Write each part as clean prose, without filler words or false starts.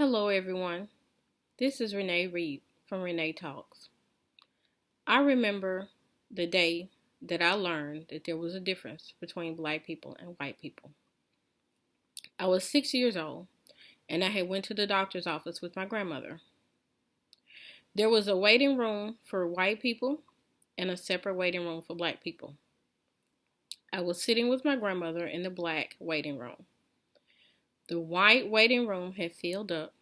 Hello, everyone. This is Renee Reed from Renee Talks. I remember the day that I learned that there was a difference between black people and white people. I was 6 years old, and I had went to the doctor's office with my grandmother. There was a waiting room for white people and a separate waiting room for black people. I was sitting with my grandmother in the black waiting room. The white waiting room had filled up,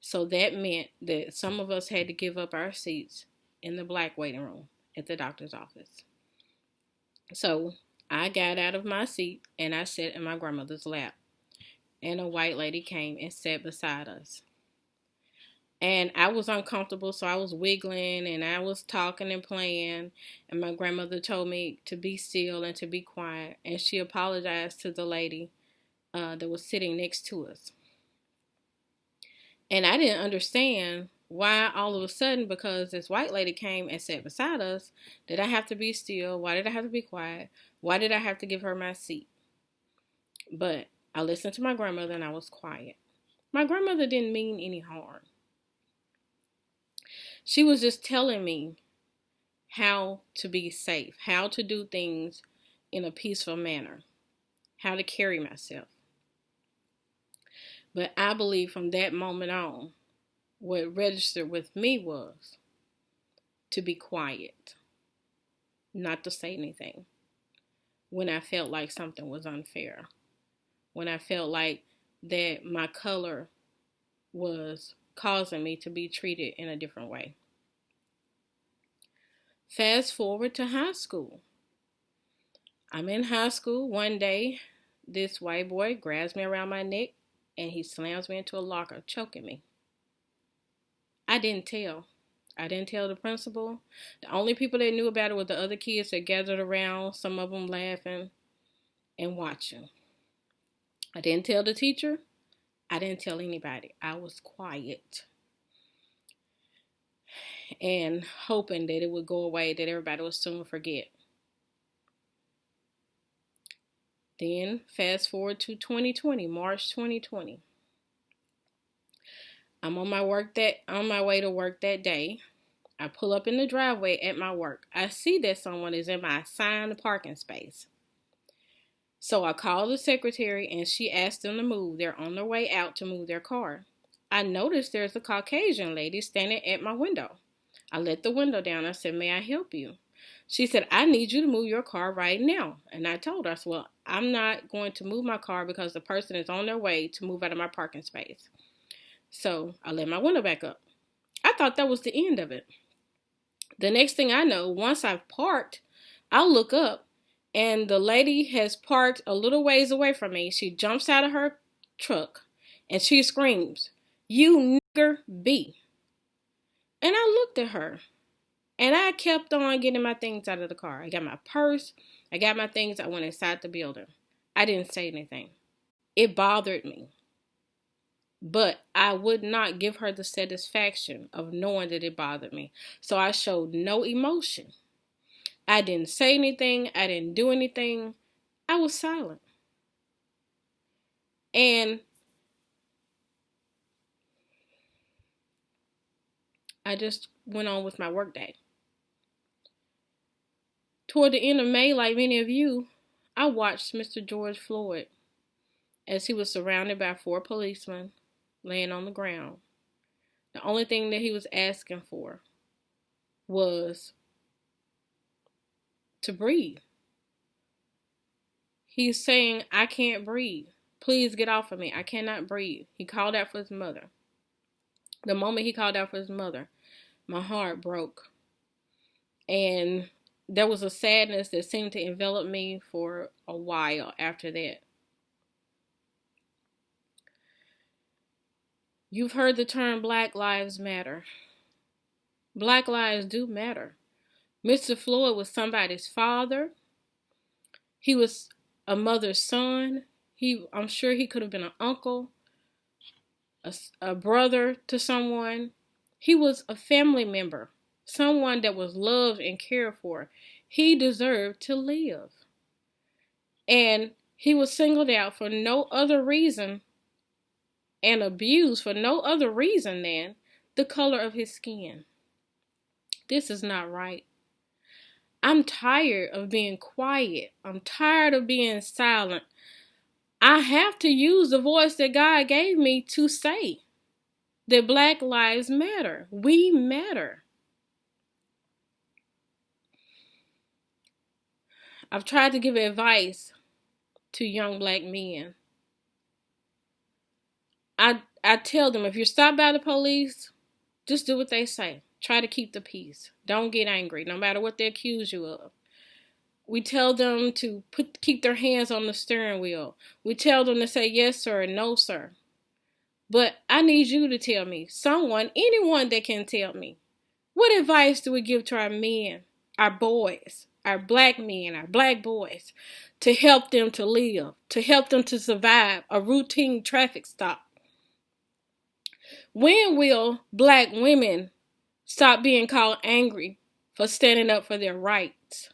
so that meant that some of us had to give up our seats in the black waiting room at the doctor's office. So I got out of my seat and I sat in my grandmother's lap. And a white lady came and sat beside us. And I was uncomfortable, so I was wiggling and I was talking and playing. And my grandmother told me to be still and to be quiet. And she apologized to the lady that was sitting next to us. And I didn't understand why all of a sudden, because this white lady came and sat beside us, did I have to be still? Why did I have to be quiet? Why did I have to give her my seat? But I listened to my grandmother and I was quiet. My grandmother didn't mean any harm. She was just telling me how to be safe, how to do things in a peaceful manner, how to carry myself. But I believe from that moment on, what registered with me was to be quiet, not to say anything when I felt like something was unfair, when I felt like that my color was causing me to be treated in a different way. Fast forward to high school. I'm in high school. One day, this white boy grabs me around my neck and he slams me into a locker, choking me. I didn't tell. I didn't tell the principal. The only people that knew about it were the other kids that gathered around, some of them laughing and watching. I didn't tell the teacher. I didn't tell anybody. I was quiet and hoping that it would go away, that everybody would soon forget. Then fast forward to 2020, March 2020. I'm on my way to work that day. I pull up in the driveway at my work. I see that someone is in my assigned parking space. So I call the secretary and she asked them to move. They're on their way out to move their car. I noticed there's a Caucasian lady standing at my window. I let the window down. I said, "May I help you?" She said, "I need you to move your car right now." And I told her, I said, "Well, I'm not going to move my car because the person is on their way to move out of my parking space." So I let my window back up. I thought that was the end of it. The next thing I know, once I've parked, I'll look up and the lady has parked a little ways away from me. She jumps out of her truck and she screams, "You nigger B." And I looked at her and I kept on getting my things out of the car. I got my purse. I got my things. I went inside the building. I didn't say anything. It bothered me. But I would not give her the satisfaction of knowing that it bothered me. So I showed no emotion. I didn't say anything. I didn't do anything. I was silent. And I just went on with my workday. Toward the end of May, like many of you, I watched Mr. George Floyd as he was surrounded by 4 policemen laying on the ground. The only thing that he was asking for was to breathe. He's saying, "I can't breathe. Please get off of me. I cannot breathe." He called out for his mother. The moment he called out for his mother, my heart broke. And there was a sadness that seemed to envelop me for a while after that. You've heard the term Black Lives Matter. Black lives do matter. Mr. Floyd was somebody's father. He was a mother's son. I'm sure he could have been an uncle, a brother to someone. He was a family member, someone that was loved and cared for. He deserved to live. And he was singled out for no other reason and abused for no other reason than the color of his skin. This is not right. I'm tired of being quiet. I'm tired of being silent. I have to use the voice that God gave me to say that Black lives matter. We matter. I've tried to give advice to young Black men. I tell them, if you're stopped by the police, just do what they say. Try to keep the peace. Don't get angry, no matter what they accuse you of. We tell them to keep their hands on the steering wheel. We tell them to say yes, sir, and no, sir. But I need you to tell me, anyone that can tell me, what advice do we give to our men, our boys, our Black men, our Black boys, to help them to live, to help them to survive a routine traffic stop? When will Black women stop being called angry for standing up for their rights?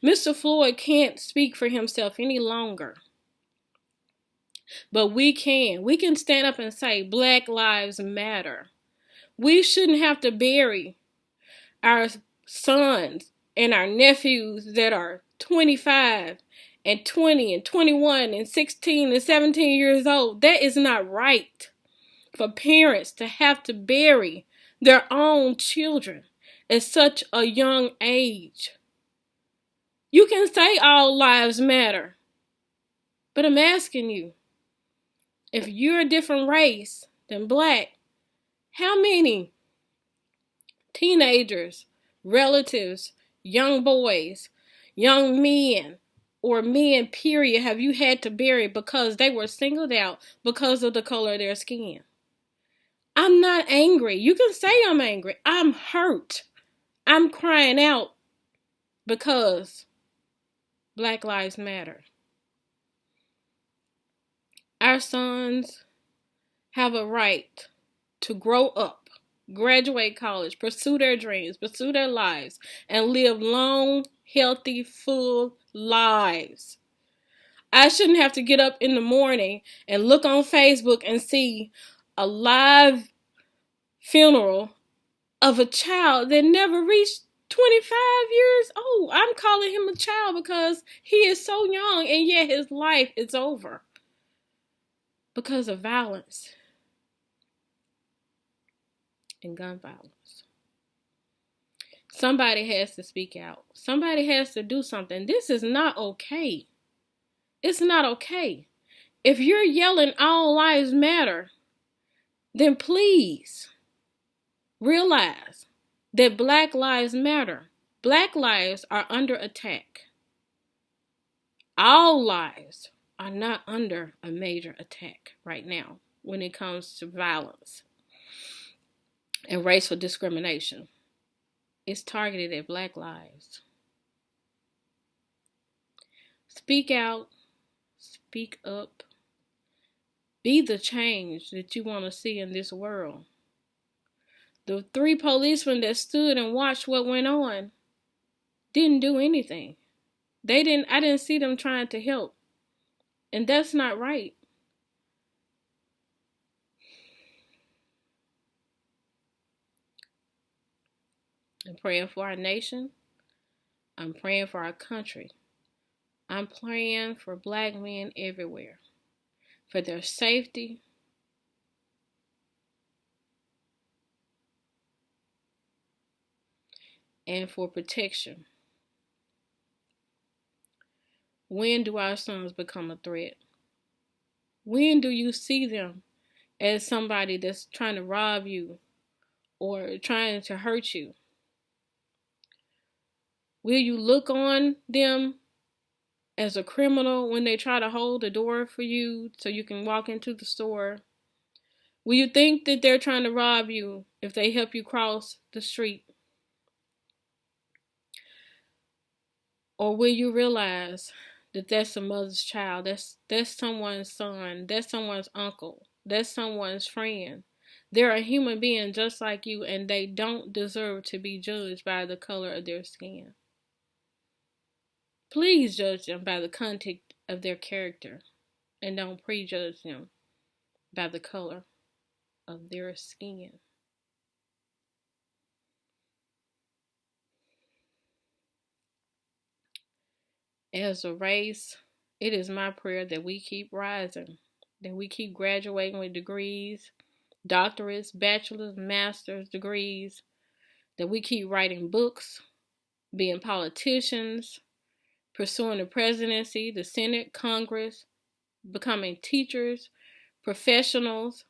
Mr. Floyd can't speak for himself any longer. But we can. We can stand up and say Black lives matter. We shouldn't have to bury our sons and our nephews that are 25 and 20 and 21 and 16 and 17 years old. That is not right for parents to have to bury their own children at such a young age. You can say all lives matter, but I'm asking you, if you're a different race than Black, how many teenagers, relatives, young boys, young men, or men, period, have you had to bury because they were singled out because of the color of their skin? I'm not angry. You can say I'm angry. I'm hurt. I'm crying out because Black lives matter. Our sons have a right to grow up, graduate college, pursue their dreams, pursue their lives, and live long, healthy, full lives. I shouldn't have to get up in the morning and look on Facebook and see a live funeral of a child that never reached 25 years old. I'm calling him a child because he is so young and yet his life is over because of violence and gun violence. Somebody has to speak out. Somebody has to do something. This is not okay. It's not okay. If you're yelling all lives matter, then please realize that Black lives matter. Black lives are under attack. All lives are not under a major attack right now when it comes to violence and racial discrimination. It's targeted at Black lives. Speak out. Speak up. Be the change that you want to see in this world. The 3 policemen that stood and watched what went on didn't do anything. I didn't see them trying to help. And that's not right. I'm praying for our nation. I'm praying for our country. I'm praying for Black men everywhere, for their safety, and for protection. When do our sons become a threat? When do you see them as somebody that's trying to rob you or trying to hurt you? Will you look on them as a criminal when they try to hold the door for you so you can walk into the store? Will you think that they're trying to rob you if they help you cross the street? Or will you realize that that's a mother's child, that's someone's son, that's someone's uncle, that's someone's friend? They're a human being just like you, and they don't deserve to be judged by the color of their skin. Please judge them by the content of their character and don't prejudge them by the color of their skin. As a race, it is my prayer that we keep rising, that we keep graduating with degrees, doctorates, bachelor's, master's degrees, that we keep writing books, being politicians, pursuing the presidency, the Senate, Congress, becoming teachers, professionals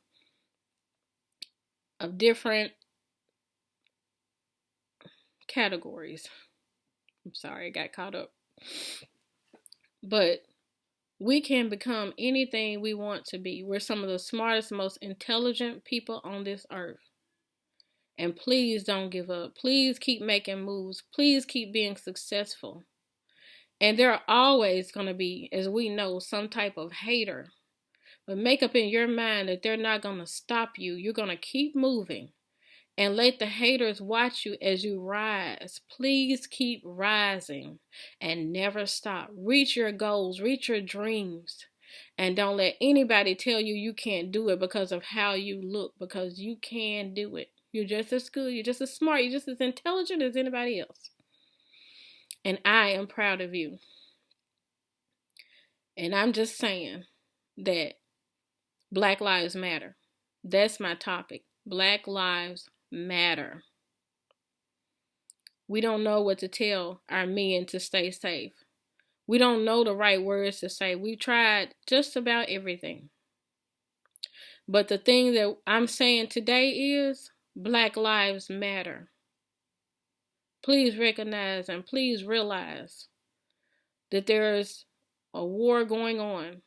of different categories. I'm sorry, I got caught up. But we can become anything we want to be. We're some of the smartest, most intelligent people on this earth. And please don't give up. Please keep making moves. Please keep being successful. And there are always going to be, as we know, some type of hater. But make up in your mind that they're not going to stop you. You're going to keep moving. And let the haters watch you as you rise. Please keep rising and never stop. Reach your goals, reach your dreams. And don't let anybody tell you you can't do it because of how you look, because you can do it. You're just as good, you're just as smart, you're just as intelligent as anybody else. And I am proud of you. And I'm just saying that Black Lives Matter. That's my topic. Black Lives Matter. We don't know what to tell our men to stay safe. We don't know the right words to say. We've tried just about everything. But the thing that I'm saying today is Black Lives Matter. Please recognize and please realize that there is a war going on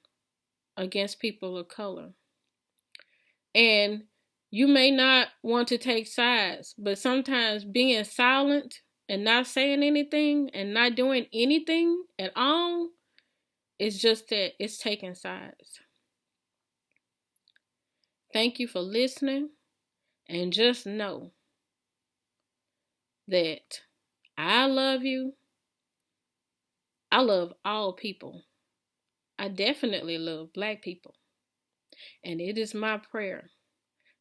against people of color. And you may not want to take sides, but sometimes being silent and not saying anything and not doing anything at all is just that it's taking sides. Thank you for listening, and just know that I love you. I love all people. I definitely love Black people. And it is my prayer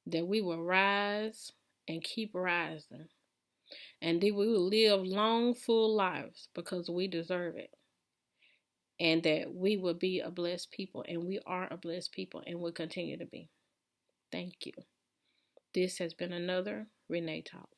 that we will rise and keep rising. And that we will live long, full lives because we deserve it. And that we will be a blessed people. And we are a blessed people and will continue to be. Thank you. This has been another Renee Talk.